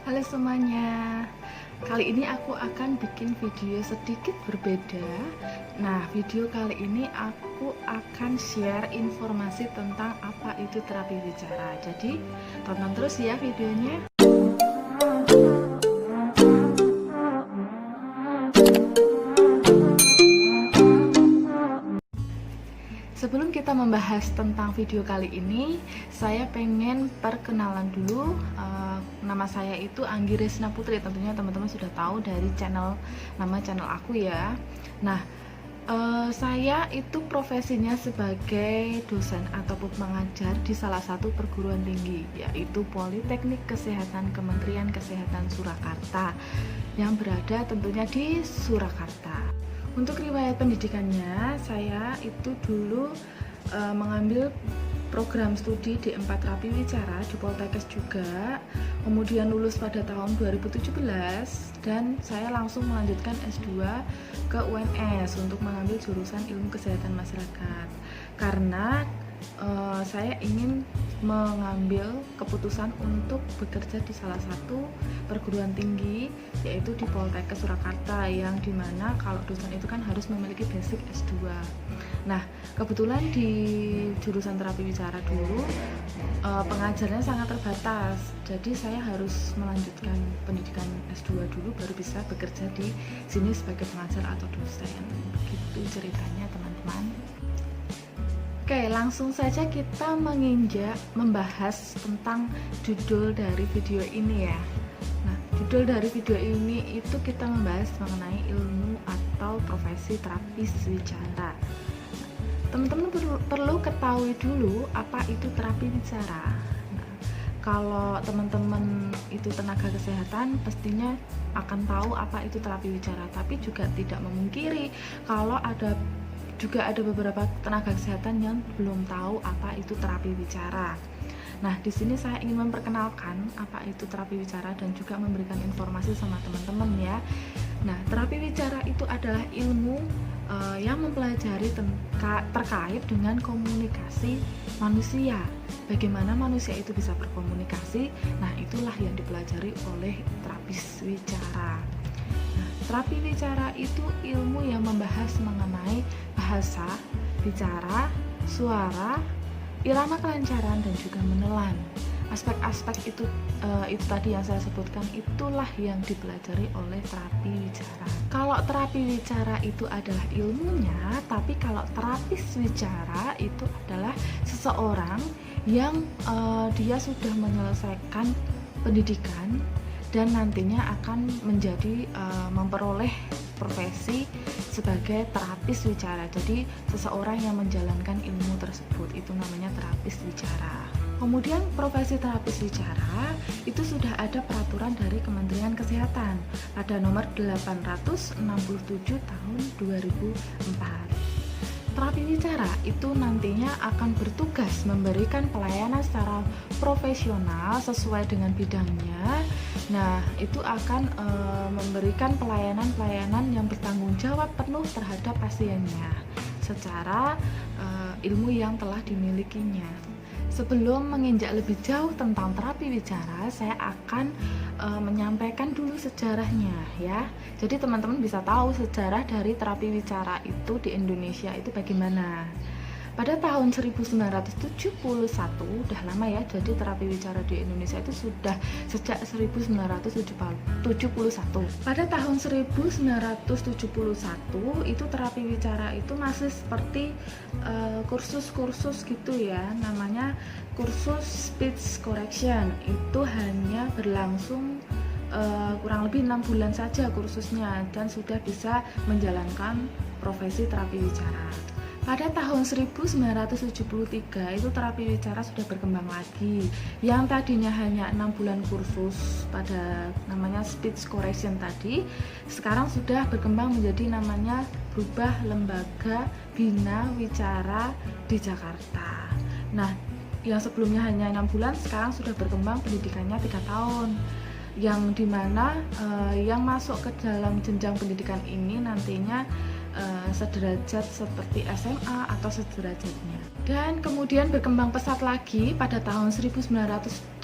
Halo semuanya, kali ini aku akan bikin video sedikit berbeda. Nah, video kali ini aku akan share informasi tentang apa itu terapi bicara. Jadi, tonton terus ya videonya. Sebelum kita membahas tentang video kali ini, saya pengen perkenalan dulu. Nama saya itu Anggi Resna Putri. Tentunya teman-teman sudah tahu dari nama channel aku ya. Nah, saya itu profesinya sebagai dosen ataupun pengajar di salah satu perguruan tinggi, yaitu Politeknik Kesehatan Kementerian Kesehatan Surakarta yang berada tentunya di Surakarta. Untuk riwayat pendidikannya, saya itu dulu mengambil program studi D4 Terapi Wicara di Poltekkes juga, kemudian lulus pada tahun 2017 dan saya langsung melanjutkan S2 ke UNS untuk mengambil jurusan Ilmu Kesehatan Masyarakat karena saya ingin mengambil keputusan untuk bekerja di salah satu perguruan tinggi, yaitu di Poltekkes Surakarta, yang dimana kalau dosen itu kan harus memiliki basic S2. Nah, kebetulan di jurusan terapi bicara dulu pengajarnya sangat terbatas, jadi saya harus melanjutkan pendidikan S2 dulu baru bisa bekerja di sini sebagai pengajar atau dosen. Begitu ceritanya teman-teman. Oke, langsung saja kita membahas tentang judul dari video ini ya. Nah, judul dari video ini itu kita membahas mengenai ilmu atau profesi terapis wicara. Teman-teman perlu ketahui dulu apa itu terapi wicara. Nah, kalau teman-teman itu tenaga kesehatan pastinya akan tahu apa itu terapi wicara, tapi juga tidak memungkiri kalau juga ada beberapa tenaga kesehatan yang belum tahu apa itu terapi bicara. Nah, di sini saya ingin memperkenalkan apa itu terapi bicara dan juga memberikan informasi sama teman-teman ya. Nah, terapi bicara itu adalah ilmu yang mempelajari terkait dengan komunikasi manusia. Bagaimana manusia itu bisa berkomunikasi? Nah, itulah yang dipelajari oleh terapis wicara. Terapi bicara itu ilmu yang membahas mengenai bahasa, bicara, suara, irama kelancaran, dan juga menelan. Aspek-aspek itu tadi yang saya sebutkan, itulah yang dipelajari oleh terapi wicara. Kalau terapi wicara itu adalah ilmunya, tapi kalau terapis wicara itu adalah seseorang yang dia sudah menyelesaikan pendidikan dan nantinya akan menjadi memperoleh profesi sebagai terapis wicara. Jadi seseorang yang menjalankan ilmu tersebut itu namanya terapis wicara. Kemudian profesi terapis wicara itu sudah ada peraturan dari Kementerian Kesehatan pada nomor 867 tahun 2004. Terapi wicara itu nantinya akan bertugas memberikan pelayanan secara profesional sesuai dengan bidangnya. Nah, itu akan memberikan pelayanan-pelayanan yang bertanggung jawab penuh terhadap pasiennya secara ilmu yang telah dimilikinya. Sebelum menginjak lebih jauh tentang terapi wicara, saya akan menyampaikan dulu sejarahnya ya. Jadi teman-teman bisa tahu sejarah dari terapi wicara itu di Indonesia itu bagaimana. Pada tahun 1971, udah lama ya, jadi terapi wicara di Indonesia itu sudah sejak 1971. Pada tahun 1971 itu terapi wicara itu masih seperti kursus-kursus gitu ya, namanya kursus speech correction. Itu hanya berlangsung kurang lebih 6 bulan saja kursusnya dan sudah bisa menjalankan profesi terapi wicara. Pada tahun 1973 itu terapi wicara sudah berkembang lagi. Yang tadinya hanya 6 bulan kursus pada namanya speech correction tadi, sekarang sudah berkembang menjadi namanya berubah Lembaga Bina Wicara di Jakarta. Nah, yang sebelumnya hanya 6 bulan sekarang sudah berkembang pendidikannya 3 tahun. Yang dimana yang masuk ke dalam jenjang pendidikan ini nantinya sederajat seperti SMA atau sederajatnya. Dan kemudian berkembang pesat lagi pada tahun 1985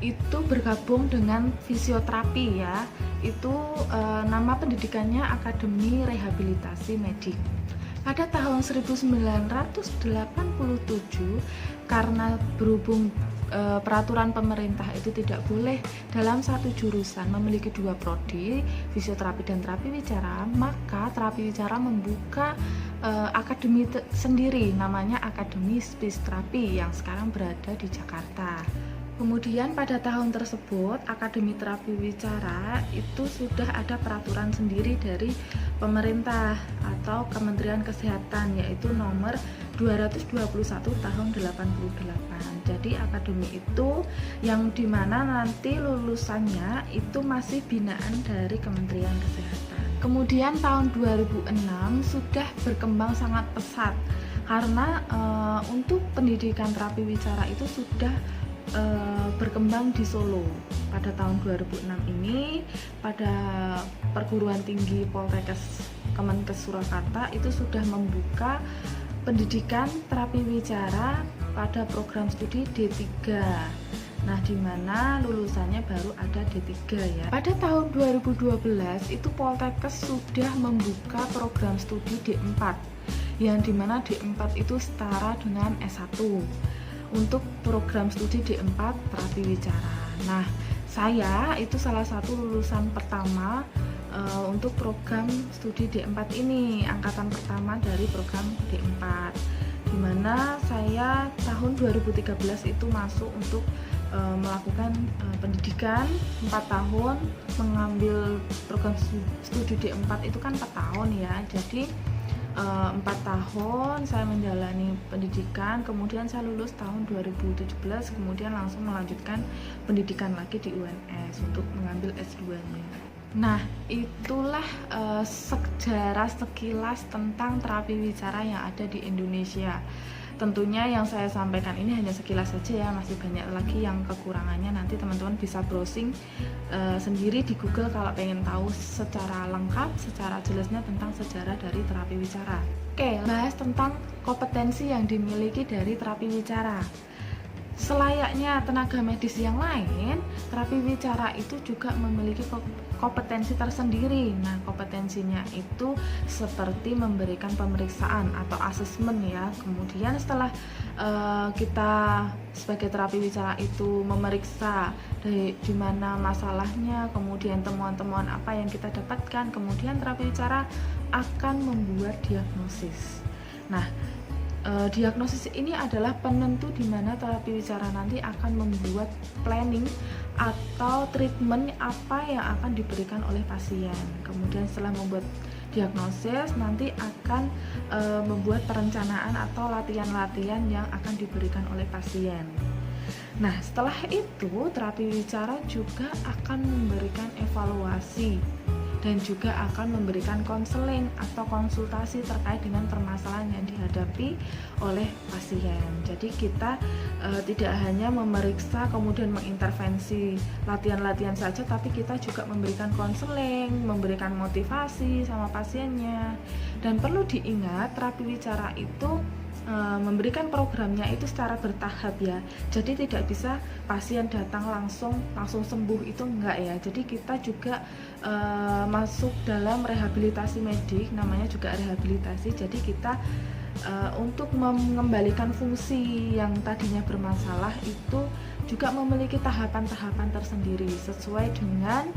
itu bergabung dengan fisioterapi ya. Itu nama pendidikannya Akademi Rehabilitasi Medik. Pada tahun 1987 karena berhubung peraturan pemerintah itu tidak boleh dalam satu jurusan memiliki dua prodi, fisioterapi dan terapi wicara, maka terapi wicara membuka akademi sendiri, namanya Akademi Speech Therapy yang sekarang berada di Jakarta. Kemudian pada tahun tersebut Akademi Terapi Wicara itu sudah ada peraturan sendiri dari pemerintah atau Kementerian Kesehatan, yaitu nomor 221 tahun 88. Jadi akademi itu yang dimana nanti lulusannya itu masih binaan dari Kementerian Kesehatan. Kemudian tahun 2006 sudah berkembang sangat pesat karena untuk pendidikan terapi wicara itu sudah berkembang di Solo. Pada tahun 2006 ini pada perguruan tinggi Poltekkes Kemenkes Surakarta itu sudah membuka pendidikan terapi wicara pada program studi D3. Nah, di mana lulusannya baru ada D3 ya. Pada tahun 2012 itu Poltekkes sudah membuka program studi D4 yang dimana D4 itu setara dengan S1 untuk program studi D4 terapi wicara. Nah, saya itu salah satu lulusan pertama untuk program studi D4 ini, angkatan pertama dari program D4, dimana saya tahun 2013 itu masuk untuk melakukan pendidikan 4 tahun, mengambil program studi D4 itu kan 4 tahun ya, jadi 4 tahun saya menjalani pendidikan, kemudian saya lulus tahun 2017, kemudian langsung melanjutkan pendidikan lagi di UNS untuk mengambil S2-nya. Nah, itulah sejarah sekilas tentang terapi wicara yang ada di Indonesia. Tentunya yang saya sampaikan ini hanya sekilas saja ya, masih banyak lagi yang kekurangannya. Nanti teman-teman bisa browsing sendiri di Google kalau pengen tahu secara lengkap, secara jelasnya tentang sejarah dari terapi wicara. Oke, bahas tentang kompetensi yang dimiliki dari terapi wicara. Selayaknya tenaga medis yang lain, terapi wicara itu juga memiliki kompetensi tersendiri. Nah, kompetensinya itu seperti memberikan pemeriksaan atau asesmen ya. Kemudian setelah kita sebagai terapi wicara itu memeriksa di mana masalahnya, kemudian temuan-temuan apa yang kita dapatkan, kemudian terapi wicara akan membuat diagnosis. Nah, diagnosis ini adalah penentu di mana terapi wicara nanti akan membuat planning atau treatment apa yang akan diberikan oleh pasien. Kemudian setelah membuat diagnosis nanti akan membuat perencanaan atau latihan-latihan yang akan diberikan oleh pasien. Nah, setelah itu terapi wicara juga akan memberikan evaluasi dan juga akan memberikan konseling atau konsultasi terkait dengan permasalahan yang dihadapi oleh pasien. Jadi kita tidak hanya memeriksa kemudian mengintervensi latihan-latihan saja, tapi kita juga memberikan konseling, memberikan motivasi sama pasiennya. Dan perlu diingat terapi wicara itu memberikan programnya itu secara bertahap ya. Jadi tidak bisa pasien datang langsung sembuh, itu enggak ya. Jadi kita juga masuk dalam rehabilitasi medik, namanya juga rehabilitasi. Jadi kita untuk mengembalikan fungsi yang tadinya bermasalah itu juga memiliki tahapan-tahapan tersendiri sesuai dengan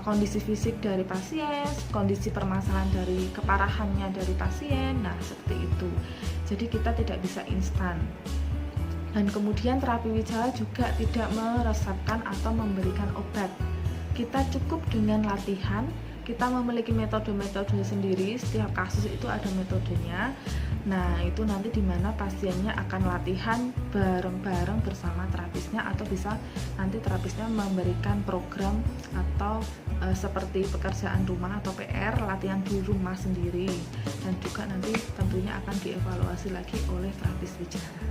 kondisi fisik dari pasien, kondisi permasalahan dari keparahannya dari pasien. Nah, seperti itu. Jadi kita tidak bisa instan. Dan kemudian terapi wicara juga tidak meresepkan atau memberikan obat. Kita cukup dengan latihan. Kita memiliki metode-metode sendiri, setiap kasus itu ada metodenya. Nah, itu nanti dimana pasiennya akan latihan bareng-bareng bersama terapisnya, atau bisa nanti terapisnya memberikan program atau seperti pekerjaan rumah atau PR, latihan di rumah sendiri. Dan juga nanti tentunya akan dievaluasi lagi oleh terapis wicara.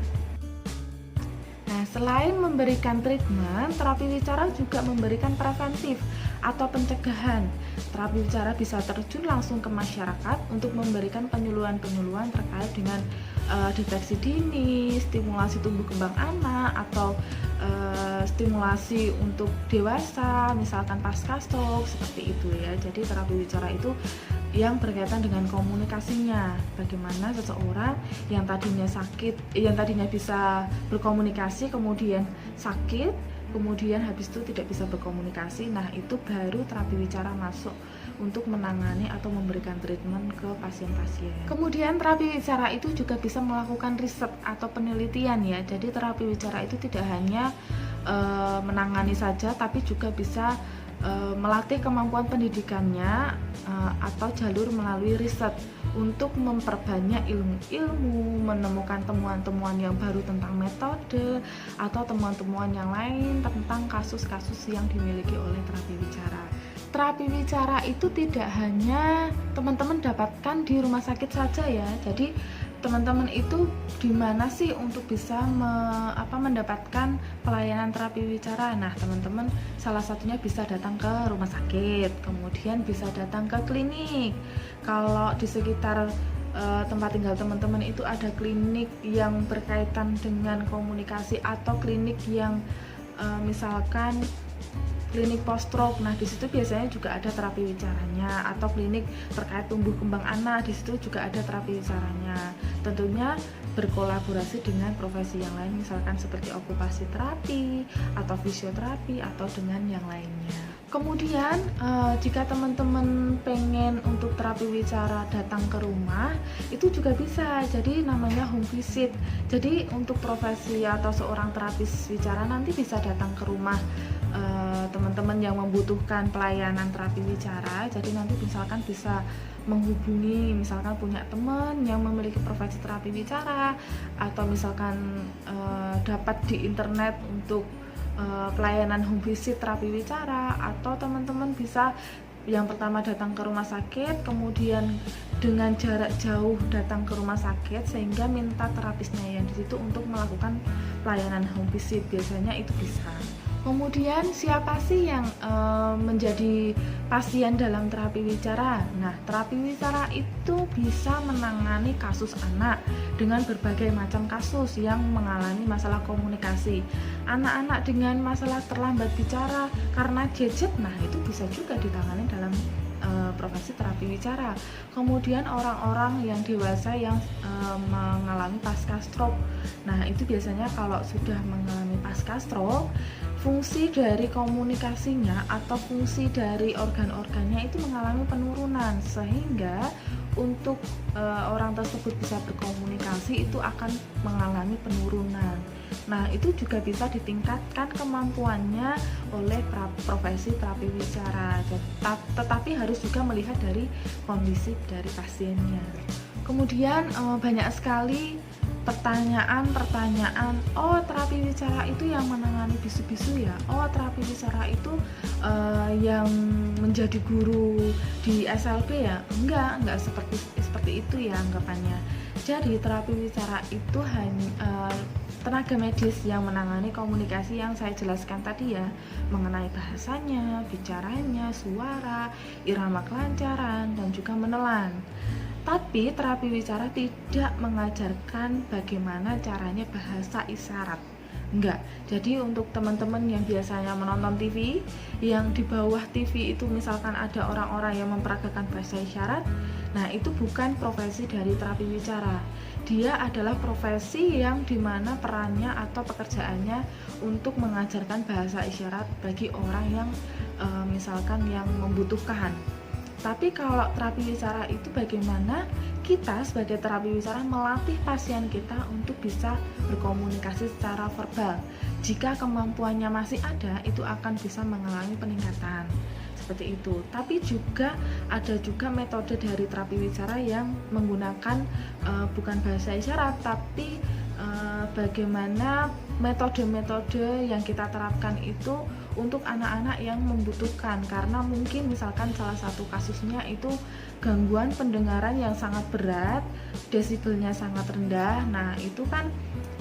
Nah, Nah, selain memberikan treatment, terapi wicara juga memberikan preventif atau pencegahan. Terapi wicara bisa terjun langsung ke masyarakat untuk memberikan penyuluhan-penyuluhan terkait dengan deteksi dini, stimulasi tumbuh kembang anak, atau stimulasi untuk dewasa, misalkan pasca stroke, seperti itu ya. Jadi terapi wicara itu yang berkaitan dengan komunikasinya, bagaimana seseorang yang tadinya sakit, yang tadinya bisa berkomunikasi kemudian sakit, kemudian habis itu tidak bisa berkomunikasi. Nah, itu baru terapi wicara masuk untuk menangani atau memberikan treatment ke pasien-pasien. Kemudian terapi wicara itu juga bisa melakukan riset atau penelitian ya. Jadi terapi wicara itu tidak hanya menangani saja, tapi juga bisa melatih kemampuan pendidikannya atau jalur melalui riset untuk memperbanyak ilmu-ilmu, menemukan temuan-temuan yang baru tentang metode atau temuan-temuan yang lain tentang kasus-kasus yang dimiliki oleh terapi wicara. Terapi wicara itu tidak hanya teman-teman dapatkan di rumah sakit saja ya. Jadi teman-teman itu di mana sih untuk bisa mendapatkan pelayanan terapi wicara? Nah, teman-teman salah satunya bisa datang ke rumah sakit, kemudian bisa datang ke klinik. Kalau di sekitar tempat tinggal teman-teman itu ada klinik yang berkaitan dengan komunikasi atau klinik yang misalkan klinik post stroke. Nah, di situ biasanya juga ada terapi wicaranya, atau klinik terkait tumbuh kembang anak, di situ juga ada terapi wicaranya. Tentunya berkolaborasi dengan profesi yang lain, misalkan seperti okupasi terapi atau fisioterapi atau dengan yang lainnya. Kemudian jika teman-teman pengen untuk terapi wicara datang ke rumah, itu juga bisa. Jadi namanya home visit. Jadi untuk profesi atau seorang terapis wicara nanti bisa datang ke rumah teman-teman yang membutuhkan pelayanan terapi wicara. Jadi nanti misalkan bisa menghubungi, misalkan punya teman yang memiliki profesi terapi wicara, atau misalkan dapat di internet untuk pelayanan home visit terapi wicara, atau teman-teman bisa yang pertama datang ke rumah sakit, kemudian dengan jarak jauh datang ke rumah sakit sehingga minta terapisnya yang di situ untuk melakukan pelayanan home visit. Biasanya itu bisa. Kemudian siapa sih yang menjadi pasien dalam terapi wicara? Nah, terapi wicara itu bisa menangani kasus anak dengan berbagai macam kasus yang mengalami masalah komunikasi. Anak-anak dengan masalah terlambat bicara karena gadget, nah itu bisa juga ditangani dalam profesi terapi wicara. Kemudian orang-orang yang dewasa yang mengalami pasca stroke. Nah, itu biasanya kalau sudah mengalami pasca stroke, fungsi dari komunikasinya atau fungsi dari organ-organnya itu mengalami penurunan, sehingga untuk orang tersebut bisa berkomunikasi itu akan mengalami penurunan. Nah, itu juga bisa ditingkatkan kemampuannya oleh profesi terapi wicara, tetapi harus juga melihat dari kondisi dari pasiennya. Kemudian banyak sekali pertanyaan, oh terapi wicara itu yang menangani bisu-bisu ya, oh terapi wicara itu yang menjadi guru di SLB ya. Enggak seperti itu ya anggapannya. Jadi terapi wicara itu hanya tenaga medis yang menangani komunikasi yang saya jelaskan tadi ya, mengenai bahasanya, bicaranya, suara, irama kelancaran, dan juga menelan. Tapi terapi wicara tidak mengajarkan bagaimana caranya bahasa isyarat. Enggak. Jadi untuk teman-teman yang biasanya menonton TV, yang di bawah TV itu misalkan ada orang-orang yang memperagakan bahasa isyarat, nah itu bukan profesi dari terapi wicara. Dia adalah profesi yang dimana perannya atau pekerjaannya untuk mengajarkan bahasa isyarat bagi orang yang misalkan yang membutuhkan. Tapi kalau terapi wicara itu bagaimana kita sebagai terapi wicara melatih pasien kita untuk bisa berkomunikasi secara verbal. Jika kemampuannya masih ada, itu akan bisa mengalami peningkatan. Seperti itu. Tapi juga ada juga metode dari terapi wicara yang menggunakan bukan bahasa isyarat, tapi bagaimana metode-metode yang kita terapkan itu untuk anak-anak yang membutuhkan, karena mungkin misalkan salah satu kasusnya itu gangguan pendengaran yang sangat berat, desibelnya sangat rendah. Nah, itu kan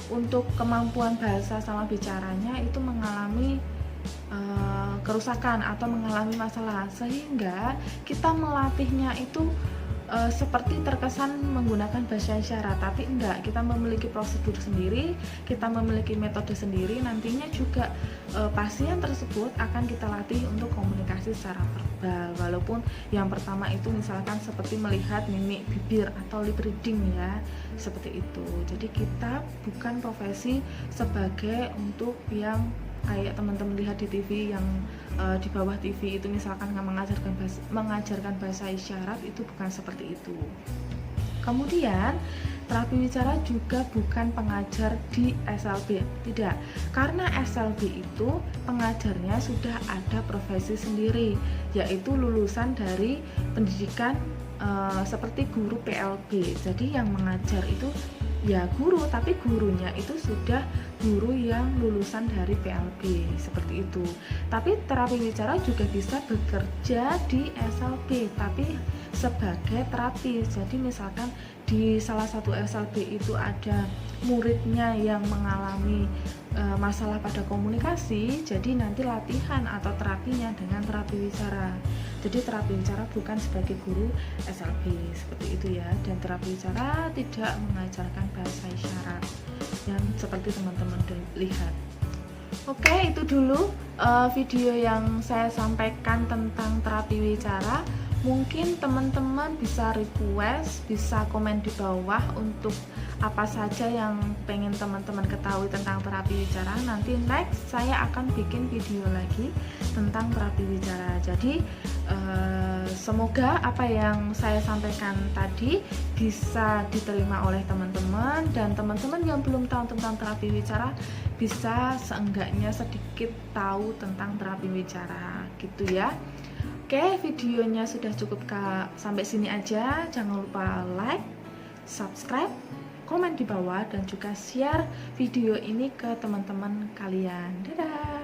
untuk kemampuan bahasa sama bicaranya itu mengalami kerusakan atau mengalami masalah, sehingga kita melatihnya itu seperti terkesan menggunakan bahasa isyarat, tapi enggak, kita memiliki prosedur sendiri, kita memiliki metode sendiri. Nantinya juga pasien tersebut akan kita latih untuk komunikasi secara verbal, walaupun yang pertama itu misalkan seperti melihat mimik bibir atau lip reading ya, seperti itu. Jadi kita bukan profesi sebagai untuk yang kayak teman-teman lihat di TV yang di bawah TV itu misalkan mengajarkan bahasa isyarat, itu bukan seperti itu. Kemudian terapi bicara juga bukan pengajar di SLB, tidak, karena SLB itu pengajarnya sudah ada profesi sendiri, yaitu lulusan dari pendidikan seperti guru PLB. Jadi yang mengajar itu ya guru, tapi gurunya itu sudah guru yang lulusan dari PLB, seperti itu. Tapi terapi bicara juga bisa bekerja di SLB, tapi sebagai terapis. Jadi misalkan di salah satu SLB itu ada muridnya yang mengalami masalah pada komunikasi, jadi nanti latihan atau terapinya dengan terapi bicara. Jadi terapi bicara bukan sebagai guru SLB, seperti itu ya. Dan terapi bicara tidak mengajarkan bahasa isyarat yang seperti teman-teman lihat. Oke, itu dulu video yang saya sampaikan tentang terapi bicara. Mungkin teman-teman bisa request, bisa komen di bawah untuk apa saja yang pengen teman-teman ketahui tentang terapi bicara. Nanti next saya akan bikin video lagi tentang terapi bicara. Jadi semoga apa yang saya sampaikan tadi bisa diterima oleh teman-teman, dan teman-teman yang belum tahu tentang terapi bicara bisa seenggaknya sedikit tahu tentang terapi bicara, gitu ya. Oke, videonya sudah cukup sampai sini aja. Jangan lupa like, subscribe, komen di bawah, dan juga share video ini ke teman-teman kalian. Dadah!